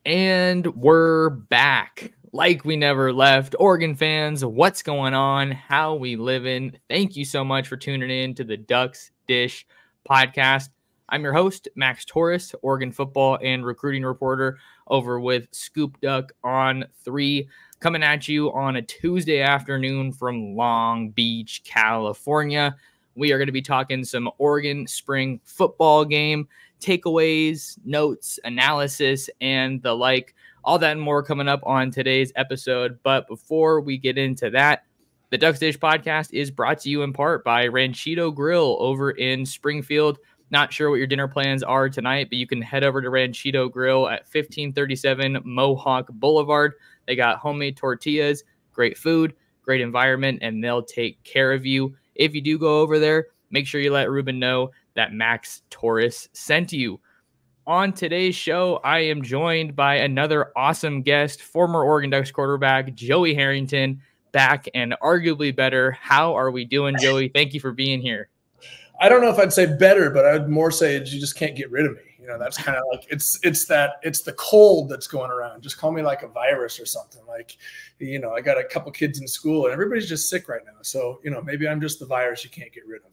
And we're back like we never left. Oregon fans, what's going on? How we living? Thank you so much for tuning in to the Ducks Dish podcast. I'm your host, Max Torres, Oregon football and recruiting reporter over with Scoop Duck on 3, coming at you on a Tuesday afternoon from Long Beach, California. We are going to be talking some Oregon spring football game, takeaways, notes, analysis, and the like. All that and more coming up on today's episode. But before we get into that, the Ducks Dish podcast is brought to you in part by Ranchito Grill over in Springfield. Not sure what your dinner plans are tonight, but you can head over to Ranchito Grill at 1537 Mohawk Boulevard. They got homemade tortillas, great food, great environment, and they'll take care of you. If you do go over there, make sure you let Ruben know that Max Torres sent you. On today's show, I am joined by another awesome guest, former Oregon Ducks quarterback, Joey Harrington, back and arguably better. How are we doing, Joey? Thank you for being here. I don't know if I'd say better, but I would more say you just can't get rid of me. You know, that's kind of like it's the cold that's going around. Just call me like a virus or something. Like, you know, I got a couple kids in school and everybody's just sick right now. So, you know, maybe I'm just the virus you can't get rid of.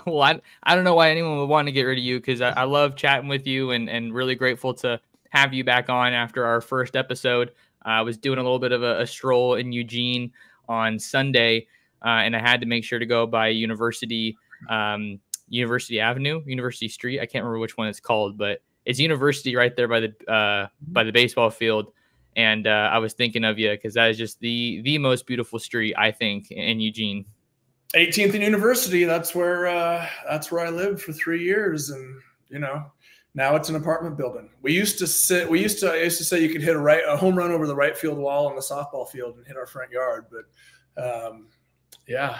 Well, I don't know why anyone would want to get rid of you, because I love chatting with you and really grateful to have you back on after our first episode. I was doing a little bit of a stroll in Eugene on Sunday, and I had to make sure to go by University Avenue, University Street. I can't remember which one it's called, but it's University right there by the baseball field. And I was thinking of you because that is just the most beautiful street, I think, in Eugene. 18th and University. That's where I lived for 3 years, and you know, now it's an apartment building. I used to say you could hit a home run over the right field wall on the softball field and hit our front yard, but yeah.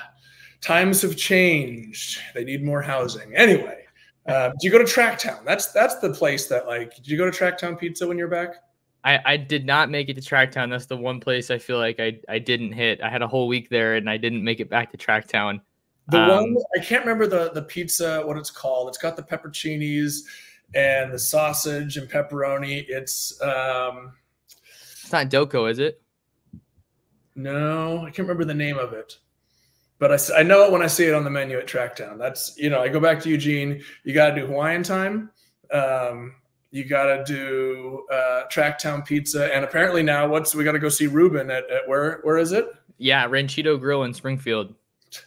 Times have changed. They need more housing. Anyway, do you go to Tracktown? That's the place that, like, did you go to Tracktown Pizza when you're back? I did not make it to Tracktown. That's the one place I feel like I didn't hit. I had a whole week there and I didn't make it back to Tracktown. The one, I can't remember the pizza, what it's called. It's got the pepperoncinis and the sausage and pepperoni. It's not Doko, is it? No, I can't remember the name of it. But I know it when I see it on the menu at Tracktown. That's, you know, I go back to Eugene. You got to do Hawaiian time. You got to do Tracktown Pizza. And apparently now we got to go see Ruben at where is it? Yeah, Ranchito Grill in Springfield.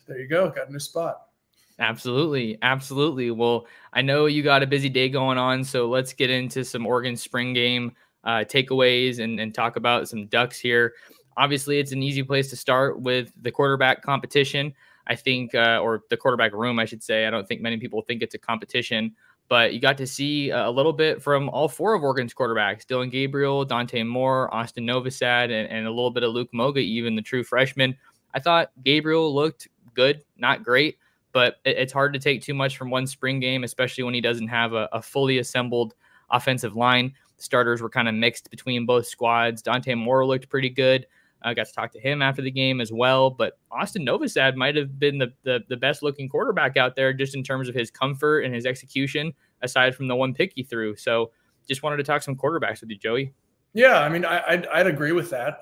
There you go. Got a new spot. Absolutely. Absolutely. Well, I know you got a busy day going on, so let's get into some Oregon spring game takeaways and talk about some Ducks here. Obviously, it's an easy place to start with the quarterback competition, I think, or the quarterback room, I should say. I don't think many people think it's a competition, but you got to see a little bit from all 4 of Oregon's quarterbacks: Dylan Gabriel, Dante Moore, Austin Novosad, and a little bit of Luke Moga, even the true freshman. I thought Gabriel looked good, not great, but it's hard to take too much from one spring game, especially when he doesn't have a fully assembled offensive line. Starters were kind of mixed between both squads. Dante Moore looked pretty good. I got to talk to him after the game as well. But Austin Novosad might have been the best looking quarterback out there, just in terms of his comfort and his execution, aside from the one pick he threw. So just wanted to talk some quarterbacks with you, Joey. Yeah, I mean, I'd agree with that.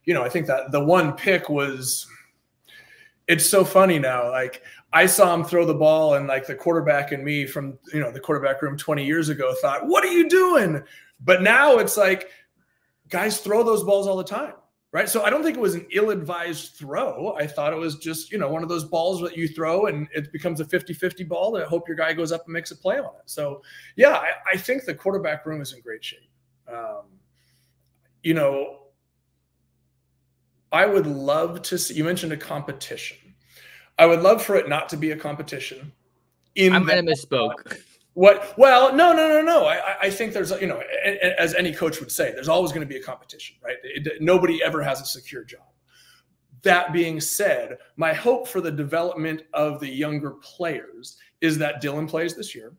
You know, I think that the one pick was – it's so funny now. Like, I saw him throw the ball, and like the quarterback and me from, you know, the quarterback room 20 years ago thought, what are you doing? But now it's like guys throw those balls all the time. Right. So I don't think it was an ill-advised throw. I thought it was just, you know, one of those balls that you throw and it becomes a 50-50 ball. I hope your guy goes up and makes a play on it. So, yeah, I think the quarterback room is in great shape. You know, I would love to see – you mentioned a competition. I would love for it not to be a competition. I might have misspoke. What? Well, no. I think there's, you know, as any coach would say, there's always going to be a competition, right? Nobody ever has a secure job. That being said, my hope for the development of the younger players is that Dylan plays this year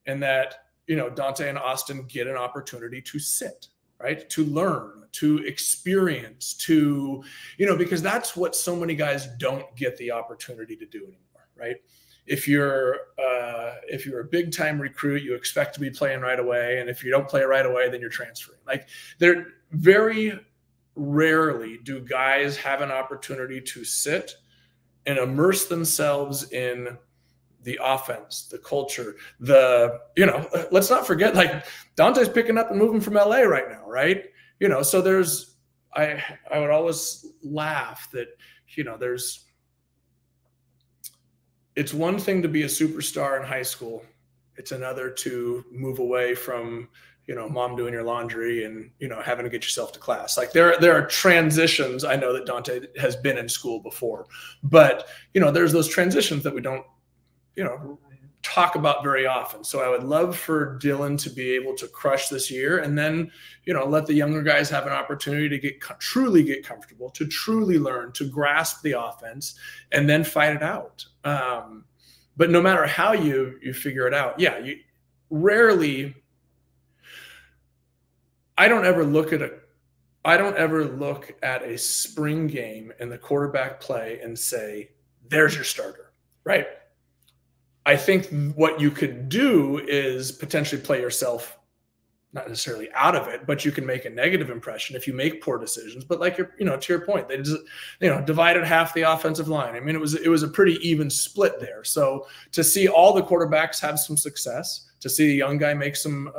and that, you know, Dante and Austin get an opportunity to sit, right? To learn, to experience, to, you know, because that's what so many guys don't get the opportunity to do anymore, right? if you're a big time recruit, you expect to be playing right away. And if you don't play right away, then you're transferring. Like, they're very rarely do guys have an opportunity to sit and immerse themselves in the offense, the culture, let's not forget, like, Dante's picking up and moving from LA right now. Right. So I would always laugh that, it's one thing to be a superstar in high school. It's another to move away from, mom doing your laundry and, having to get yourself to class. Like, there are transitions. I know that Dante has been in school before, but, there's those transitions that we don't, talk about very often. So I would love for Dylan to be able to crush this year, and then, let the younger guys have an opportunity to truly get comfortable, to truly learn, to grasp the offense, and then fight it out. But no matter how you figure it out, you rarely. I don't ever look at a spring game and the quarterback play and say, "There's your starter," right? I think what you could do is potentially play yourself, not necessarily out of it, but you can make a negative impression if you make poor decisions. But like, to your point, they just, divided half the offensive line. I mean, it was a pretty even split there. So to see all the quarterbacks have some success, to see the young guy make some,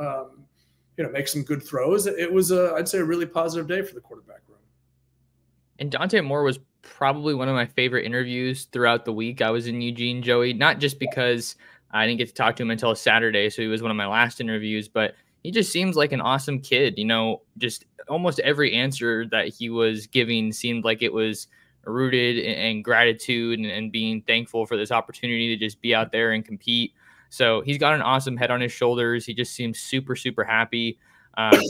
make some good throws, it was I'd say a really positive day for the quarterback room. And Dante Moore was probably one of my favorite interviews throughout the week. I was in Eugene, Joey, not just because I didn't get to talk to him until Saturday, so he was one of my last interviews, but he just seems like an awesome kid. Just almost every answer that he was giving seemed like it was rooted in gratitude and being thankful for this opportunity to just be out there and compete. So he's got an awesome head on his shoulders. He just seems super, super happy.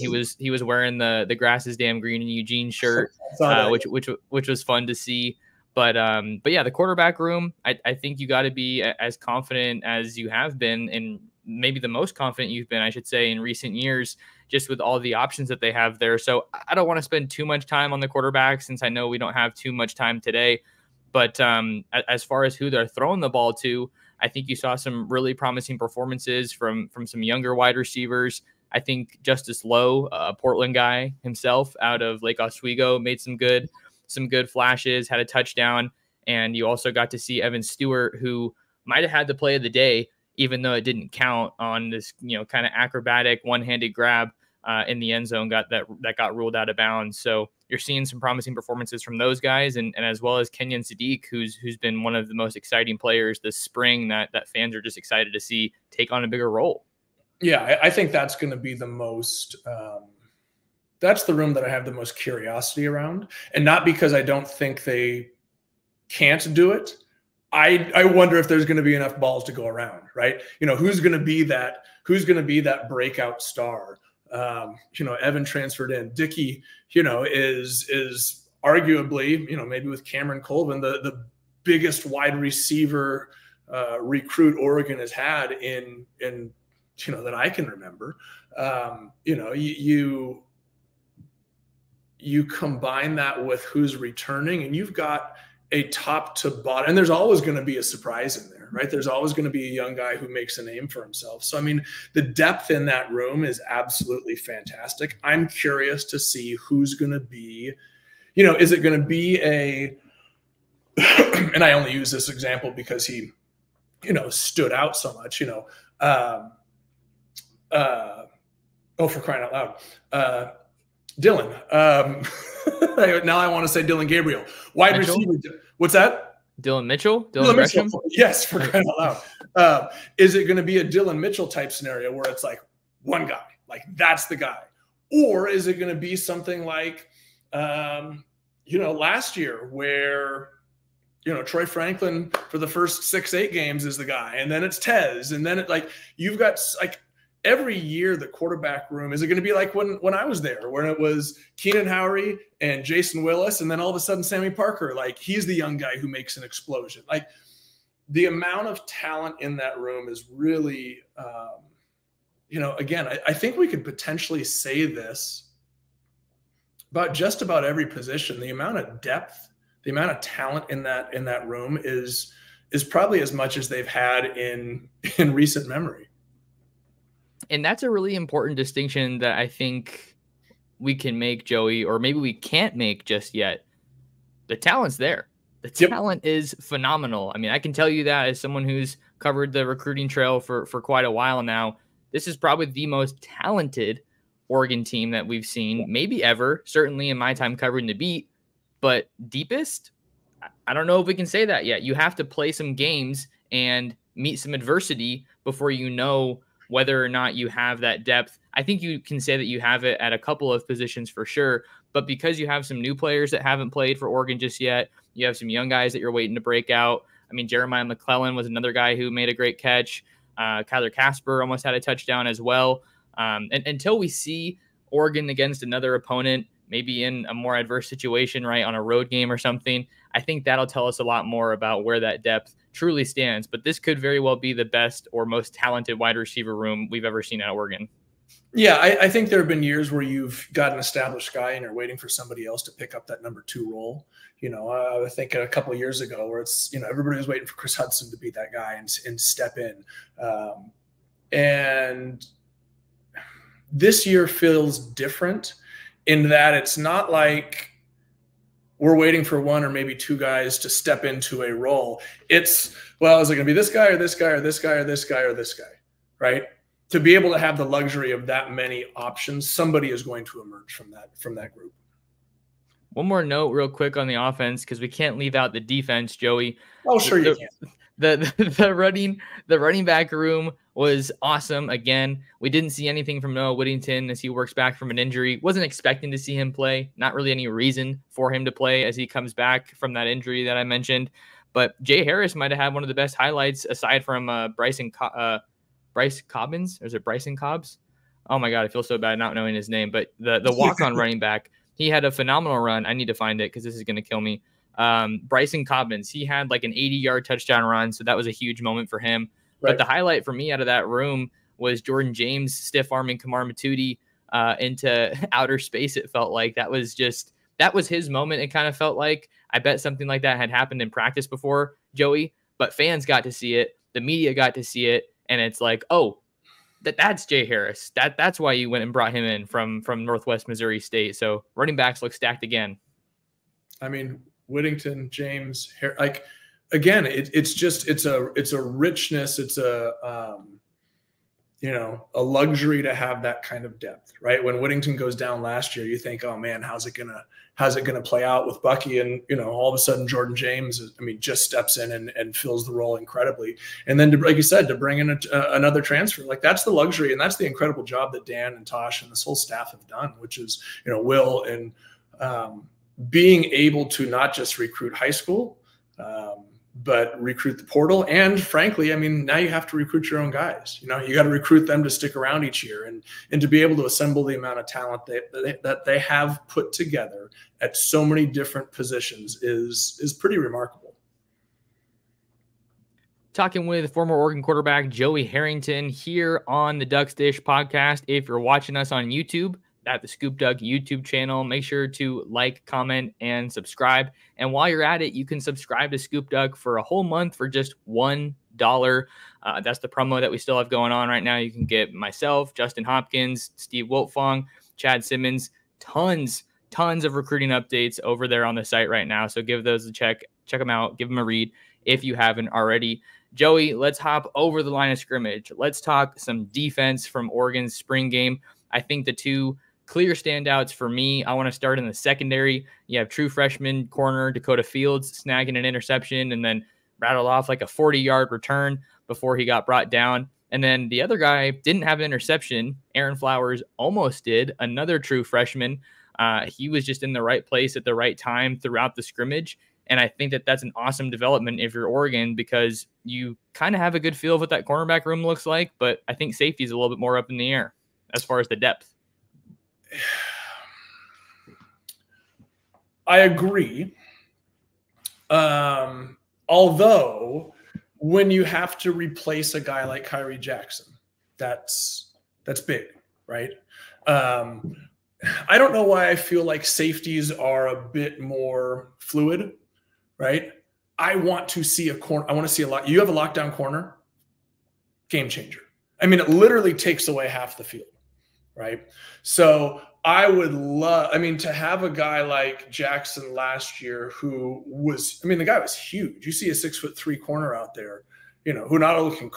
He was wearing the grass is damn green in Eugene shirt, which was fun to see. But yeah, the quarterback room, I think you got to be as confident as you have been, and maybe the most confident you've been, I should say, in recent years, just with all the options that they have there. So I don't want to spend too much time on the quarterback, since I know we don't have too much time today. But as far as who they're throwing the ball to, I think you saw some really promising performances from some younger wide receivers. I think Justice Lowe, a Portland guy himself out of Lake Oswego, made some good flashes, had a touchdown. And you also got to see Evan Stewart, who might have had the play of the day, even though it didn't count on this, kind of acrobatic one-handed grab in the end zone that got ruled out of bounds. So you're seeing some promising performances from those guys, and as well as Kenyon Sadiq, who's been one of the most exciting players this spring that fans are just excited to see take on a bigger role. Yeah, I think that's going to be the most that's the room that I have the most curiosity around. And not because I don't think they can't do it. I wonder if there's going to be enough balls to go around, right? Who's going to be that breakout star? Evan transferred in. Dickey, is arguably, maybe with Cameron Colvin, the biggest wide receiver recruit Oregon has had in that I can remember. You combine that with who's returning, and you've got a top to bottom, and there's always going to be a surprise in there, right? There's always going to be a young guy who makes a name for himself. So, I mean, the depth in that room is absolutely fantastic. I'm curious to see who's going to be, is it going to be and I only use this example because he, stood out so much, for crying out loud. Dylan. Now I want to say Dylan Gabriel. Wide Mitchell? receiver. What's that? Dylan Mitchell? Dylan Mitchell. Yes, for crying out loud. Is it going to be a Dylan Mitchell type scenario where it's like one guy, like that's the guy? Or is it going to be something like, last year where, Troy Franklin for the first 6-8 games is the guy, and then it's Tez, and then you've got every year the quarterback room. Is it going to be like when I was there, when it was Keenan Howery and Jason Willis, and then all of a sudden Sammy Parker, he's the young guy who makes an explosion? The amount of talent in that room is really, again, I think we could potentially say this about just about every position. The amount of depth, the amount of talent in that room is is probably as much as they've had in recent memory. And that's a really important distinction that I think we can make, Joey, or maybe we can't make just yet. The talent's there. The talent is phenomenal. I mean, I can tell you that as someone who's covered the recruiting trail for quite a while now. This is probably the most talented Oregon team that we've seen, maybe ever, certainly in my time covering the beat. But deepest, I don't know if we can say that yet. You have to play some games and meet some adversity before you know whether or not you have that depth. I think you can say that you have it at a couple of positions for sure, but because you have some new players that haven't played for Oregon just yet, you have some young guys that you're waiting to break out. I mean, Jeremiah McClellan was another guy who made a great catch. Kyler Casper almost had a touchdown as well. And until we see Oregon against another opponent, maybe in a more adverse situation, right, on a road game or something, I think that'll tell us a lot more about where that depth truly stands. But this could very well be the best or most talented wide receiver room we've ever seen at Oregon. Yeah, I think there have been years where you've got an established guy and you're waiting for somebody else to pick up that number 2 role. You know, I think a couple of years ago where it's, you know, everybody was waiting for Chris Hudson to be that guy and step in. And this year feels different in that it's not like we're waiting for 1 or maybe 2 guys to step into a role. It's, well, is it going to be this guy or this guy or this guy or this guy or this guy, right? To be able to have the luxury of that many options, somebody is going to emerge from that group. One more note real quick on the offense, because we can't leave out the defense, Joey. Oh, sure you can. The running back room was awesome. Again, we didn't see anything from Noah Whittington as he works back from an injury. Wasn't expecting to see him play. Not really any reason for him to play as he comes back from that injury that I mentioned. But Jay Harris might have had one of the best highlights aside from Bryce Cobbins, or is it Bryson Cobbs? Oh my God, I feel so bad not knowing his name. But the walk-on running back, he had a phenomenal run. I need to find it because this is going to kill me. Bryson Cobbins, he had like an 80-yard touchdown run, so that was a huge moment for him. Right. But the highlight for me out of that room was Jordan James stiff-arming Kamar Matudi into outer space. It felt like that was his moment. It kind of felt like, I bet something like that had happened in practice before, Joey, but fans got to see it. The media got to see it. And it's like, oh, that's Jay Harris. That's why you went and brought him in from Northwest Missouri State. So running backs look stacked again. I mean, Whittington, James, like again, it's a richness. It's a luxury to have that kind of depth, right? When Whittington goes down last year, you think, oh man, how's it gonna play out with Bucky? And all of a sudden Jordan James, just steps in and fills the role incredibly. And then, like you said, to bring in another transfer, like that's the luxury and that's the incredible job that Dan and Tosh and this whole staff have done, which is, Will and being able to not just recruit high school, but recruit the portal. And frankly, now you have to recruit your own guys. You got to recruit them to stick around each year and to be able to assemble the amount of talent that they have put together at so many different positions is pretty remarkable. Talking with former Oregon quarterback Joey Harrington here on the Ducks Dish podcast. If you're watching us on YouTube, at the Scoop Duck YouTube channel, make sure to like, comment, and subscribe. And while you're at it, you can subscribe to Scoop Duck for a whole month for just $1. That's the promo that we still have going on right now. You can get myself, Justin Hopkins, Steve Wiltfong, Chad Simmons, tons of recruiting updates over there on the site right now. So give those a check them out, give them a read if you haven't already. Joey, let's hop over the line of scrimmage. Let's talk some defense from Oregon's spring game. I think the two clear standouts for me, I want to start in the secondary. You have true freshman corner Dakota Fields snagging an interception and then rattled off like a 40-yard return before he got brought down. And then the other guy didn't have an interception. Aaron Flowers almost did, another true freshman. He was just in the right place at the right time throughout the scrimmage. And I think that that's an awesome development if you're Oregon, because you kind of have a good feel of what that cornerback room looks like. But I think safety is a little bit more up in the air as far as the depth. I agree. Although when you have to replace a guy like Kyrie Jackson, that's big, right? I don't know why I feel like safeties are a bit more fluid, right? I want to see a corner. I want to see a lot. You have a lockdown corner, game changer. I mean, it literally takes away half the field, right? So I would love, I mean, to have a guy like Jackson last year who was, I mean, the guy was huge. You see a 6'3" corner out there, you know, who not only can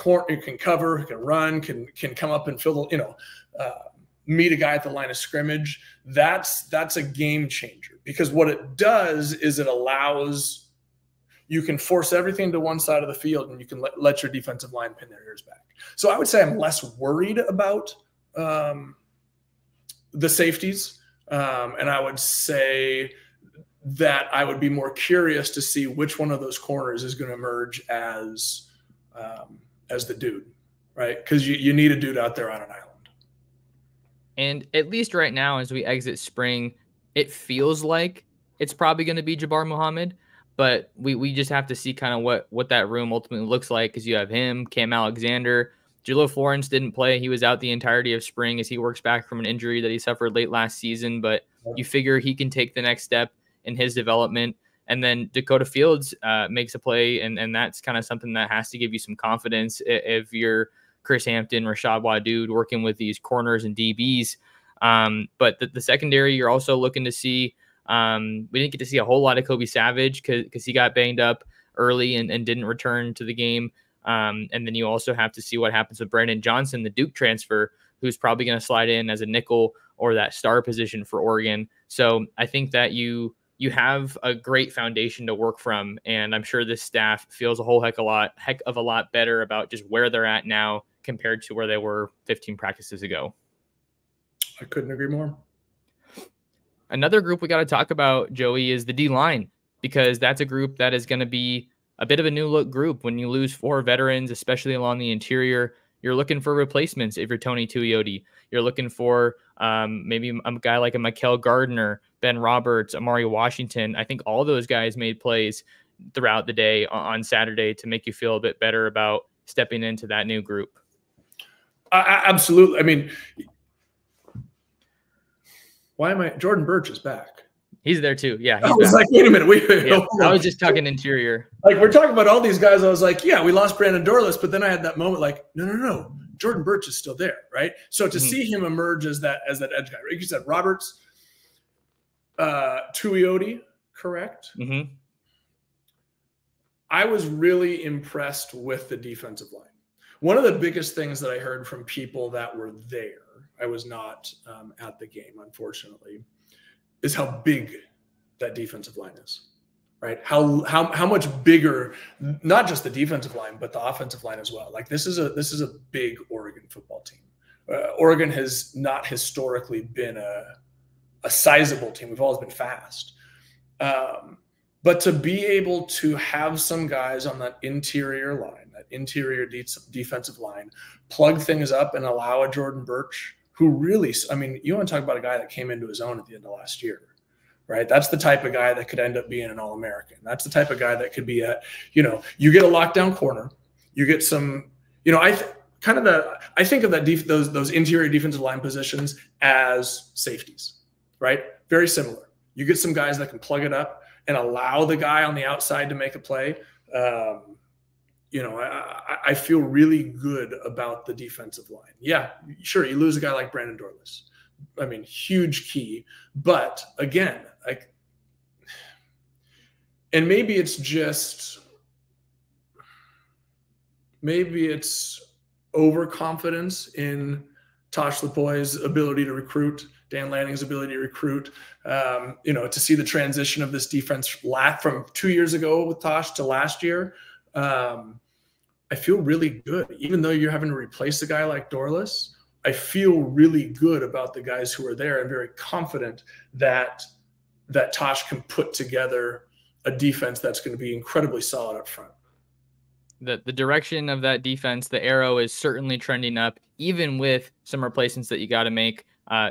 cover, who can run, can come up and fill the, you know, meet a guy at the line of scrimmage. That's a game changer, because what it does is it allows, you can force everything to one side of the field, and you can let your defensive line pin their ears back. So I would say I'm less worried about the safeties. And I would say that I would be more curious to see which one of those corners is going to emerge as the dude, right? Because you need a dude out there on an island. And at least right now, as we exit spring, it feels like it's probably going to be Jabbar Muhammad, but we just have to see kind of what that room ultimately looks like, because you have him, Cam Alexander. Jalil Florence didn't play. He was out the entirety of spring as he works back from an injury that he suffered late last season, but you figure he can take the next step in his development. And then Dakota Fields makes a play, and that's kind of something that has to give you some confidence if you're Chris Hampton, Rashad Wadood working with these corners and DBs. But the secondary, you're also looking to see. We didn't get to see a whole lot of Kobe Savage because he got banged up early and didn't return to the game. And then you also have to see what happens with Brandon Johnson, the Duke transfer, who's probably going to slide in as a nickel or that star position for Oregon. So I think that you have a great foundation to work from, and I'm sure this staff feels a heck of a lot better about just where they're at now compared to where they were 15 practices ago. I couldn't agree more. Another group we got to talk about, Joey, is the D-line, because that's a group that is going to be a bit of a new look group. When you lose 4 veterans, especially along the interior, you're looking for replacements. If you're Tony Tuioti, you're looking for maybe a guy like a Mikel Gardner, Ben Roberts, Amari Washington. I think all those guys made plays throughout the day on Saturday to make you feel a bit better about stepping into that new group. Absolutely. I mean, Jordan Birch is back. He's there too. Yeah. I was like, wait a minute. I was just talking interior. Like, we're talking about all these guys. I was like, yeah, we lost Brandon Dorless, but then I had that moment like, no. Jordan Birch is still there, right? So to see him emerge as that edge guy, right? You said Roberts, Tuioti, correct? Mm-hmm. I was really impressed with the defensive line. One of the biggest things that I heard from people that were there, I was not at the game, unfortunately, is how big that defensive line is, right? How much bigger, not just the defensive line, but the offensive line as well. Like, this is a big Oregon football team. Oregon has not historically been a sizable team. We've always been fast. But to be able to have some guys on that interior line, that interior defensive line, plug things up and allow a Jordan Birch, who really, I mean, you want to talk about a guy that came into his own at the end of last year, right? That's the type of guy that could end up being an All-American. That's the type of guy that could be you get a lockdown corner, you get some, I think of those interior defensive line positions as safeties, right? Very similar. You get some guys that can plug it up and allow the guy on the outside to make a play. I feel really good about the defensive line. Yeah, sure, you lose a guy like Brandon Dorless. I mean, huge key. But again, and maybe it's overconfidence in Tosh Lupuy's ability to recruit, Dan Lanning's ability to recruit, to see the transition of this defense from 2 years ago with Tosh to last year. I feel really good. Even though you're having to replace a guy like Dorless, I feel really good about the guys who are there. I'm very confident that Tosh can put together a defense that's going to be incredibly solid up front. The direction of that defense, the arrow is certainly trending up, even with some replacements that you got to make.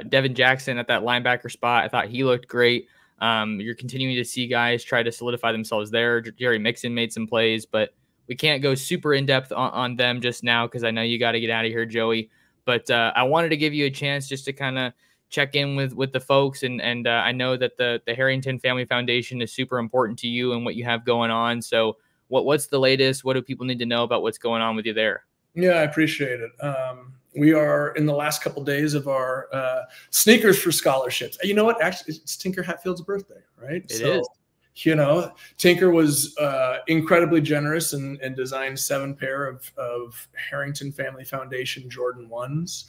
Devin Jackson at that linebacker spot, I thought he looked great. You're continuing to see guys try to solidify themselves there. Jerry Mixon made some plays, but we can't go super in-depth on them just now because I know you got to get out of here, Joey. But I wanted to give you a chance just to kind of check in with the folks. And I know that the Harrington Family Foundation is super important to you and what you have going on. So what's the latest? What do people need to know about what's going on with you there? Yeah, I appreciate it. We are in the last couple of days of our Sneakers for Scholarships. You know what? Actually, it's Tinker Hatfield's birthday, right? It is. You know, Tinker was incredibly generous and designed 7 pair of Harrington Family Foundation Jordan 1s.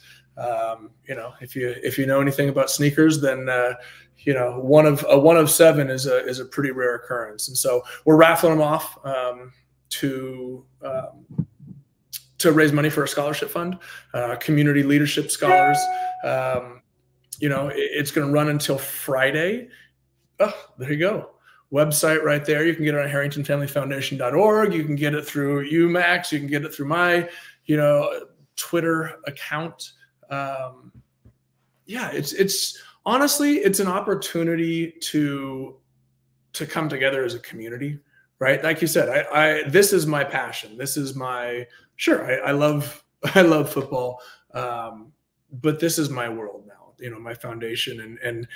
You know, if you know anything about sneakers, then you know, one of 7 is a pretty rare occurrence. And so we're raffling them off to raise money for a scholarship fund, community leadership scholars. You know, it's going to run until Friday. Oh, there you go. Website right there. You can get it on harringtonfamilyfoundation.org. You can get it through UMax. You can get it through my, you know, Twitter account. Yeah, it's honestly, it's an opportunity to come together as a community, right? Like you said, this is my passion. This is my, sure, I love football, but this is my world now, you know, my foundation, and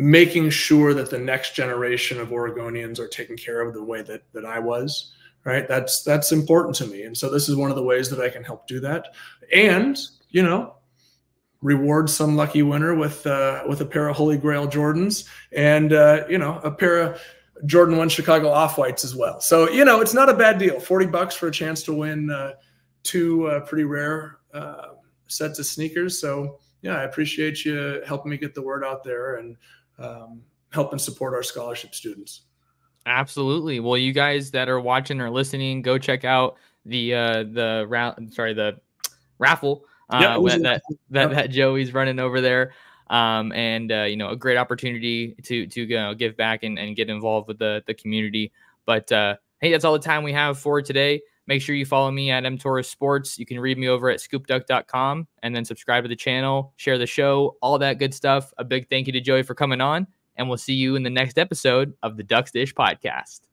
making sure that the next generation of Oregonians are taken care of the way that I was, right? That's important to me. And so this is one of the ways that I can help do that. And, you know, reward some lucky winner with a pair of Holy Grail Jordans and, you know, a pair of Jordan 1 Chicago Off-Whites as well. So, you know, it's not a bad deal. $40 for a chance to win 2 pretty rare sets of sneakers. So, yeah, I appreciate you helping me get the word out there and helping support our scholarship students. Absolutely. Well, you guys that are watching or listening, go check out the raffle that Joey's running over there. And you know, a great opportunity to give back and get involved with the community. But hey, that's all the time we have for today. Make sure you follow me at Torres Sports. You can read me over at scoopduck.com and then subscribe to the channel, share the show, all that good stuff. A big thank you to Joey for coming on, and we'll see you in the next episode of the Ducks Dish Podcast.